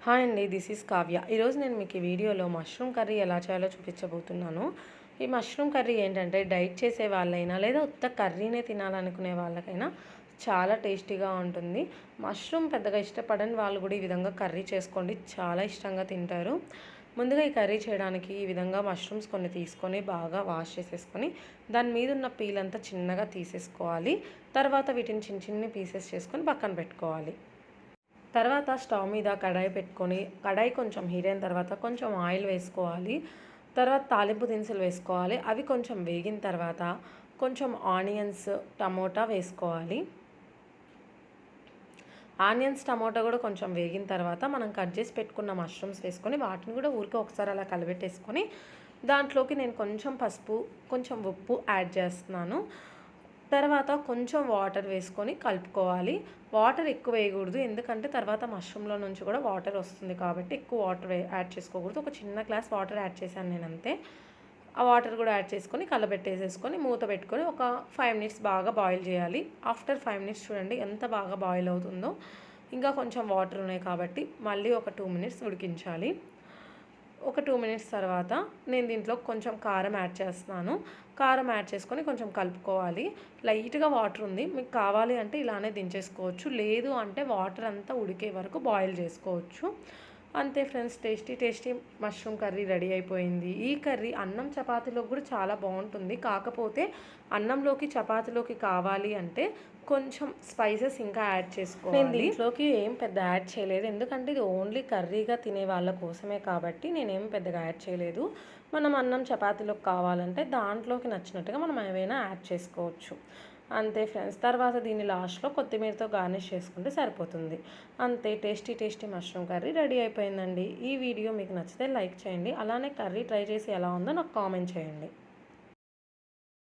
Hi అండి, this is Kavya. ఈరోజు నేను మీకు ఈ వీడియోలో మష్రూమ్ కర్రీ ఎలా చేయాలో చూపించబోతున్నాను. ఈ మష్రూమ్ కర్రీ ఏంటంటే డైట్ చేసే వాళ్ళైనా లేదా ఉత్త కర్రీనే తినాలనుకునే వాళ్ళకైనా చాలా టేస్టీగా ఉంటుంది. మష్రూమ్ పెద్దగా ఇష్టపడని వాళ్ళు కూడా ఈ విధంగా కర్రీ చేసుకోండి, చాలా ఇష్టంగా తింటారు. ముందుగా ఈ కర్రీ చేయడానికి ఈ విధంగా మష్రూమ్స్ కొన్ని తీసుకొని బాగా వాష్ చేసేసుకొని దాని మీద ఉన్న పీల్ అంతా చిన్నగా తీసేసుకోవాలి. తర్వాత వీటిని చిన్న చిన్న పీసెస్ చేసుకొని పక్కన పెట్టుకోవాలి. తర్వాత స్టవ్ మీద కడాయి పెట్టుకొని కడాయి కొంచెం హీట్ అయిన తర్వాత కొంచెం ఆయిల్ వేసుకోవాలి. తర్వాత తాలింపు దినుసులు వేసుకోవాలి. అవి కొంచెం వేగిన తర్వాత కొంచెం ఆనియన్స్, టమోటా వేసుకోవాలి. ఆనియన్స్, టమోటా కూడా కొంచెం వేగిన తర్వాత మనం కట్ చేసి పెట్టుకున్న మష్రూమ్స్ వేసుకొని వాటిని కూడా ఊరికే ఒకసారి అలా కలిపెట్టేసుకొని దాంట్లోకి నేను కొంచెం పసుపు, కొంచెం ఉప్పు యాడ్ చేస్తున్నాను. తర్వాత కొంచెం వాటర్ వేసుకొని కలుపుకోవాలి. వాటర్ ఎక్కువ వేయకూడదు, ఎందుకంటే తర్వాత మష్రూమ్లో నుంచి కూడా వాటర్ వస్తుంది కాబట్టి ఎక్కువ వాటర్ యాడ్ చేసుకోకూడదు. ఒక చిన్న గ్లాస్ వాటర్ యాడ్ చేశాను నేను అంతే. ఆ వాటర్ కూడా యాడ్ చేసుకొని కలబెట్టేసేసుకొని మూత పెట్టుకొని ఒక 5 మినిట్స్ బాగా బాయిల్ చేయాలి. ఆఫ్టర్ 5 మినిట్స్ చూడండి ఎంత బాగా బాయిల్ అవుతుందో. ఇంకా కొంచెం వాటర్ ఉన్నాయి కాబట్టి మళ్ళీ ఒక 2 మినిట్స్ ఉడికించాలి. ఒక 2 మినిట్స్ తర్వాత నేను దీంట్లో కొంచెం కారం యాడ్ చేస్తున్నాను. కారం యాడ్ చేసుకొని కొంచెం కలుపుకోవాలి. లైట్గా వాటర్ ఉంది, మీకు కావాలి అంటే ఇలానే దించేసుకోవచ్చు, లేదు అంటే వాటర్ అంతా ఉడికే వరకు బాయిల్ చేసుకోవచ్చు. అంతే friends, tasty tasty mushroom curry ready అయిపోయింది. ఈ కర్రీ అన్నం చపాతీలోకి కూడా చాలా బాగుంటుంది. కాకపోతే అన్నంలోకి చపాతీలోకి కావాలి అంటే కొంచెం స్పైసెస్ ఇంకా యాడ్ చేసుకోవాలి. నేను దీంట్లోకి ఏం పెద్ద యాడ్ చేయలేదు, ఎందుకంటే ఇది ఓన్లీ కర్రీగా తినే వాళ్ళ కోసమే కాబట్టి నేనేం పెద్దగా యాడ్ చేయలేదు. మనం అన్నం చపాతీలోకి కావాలంటే దాంట్లోకి నచ్చినట్టుగా మనం ఏవైనా యాడ్ చేసుకోవచ్చు. అంతే ఫ్రెండ్స్, తర్వాత దీన్ని లాస్ట్లో కొత్తిమీరతో గార్నిష్ చేసుకుంటే సరిపోతుంది. అంతే, tasty tasty mushroom curry ready అయిపోయిందండి. ఈ వీడియో మీకు నచ్చితే లైక్ చేయండి, అలానే కర్రీ ట్రై చేసి ఎలా ఉందో నాకు కామెంట్ చేయండి.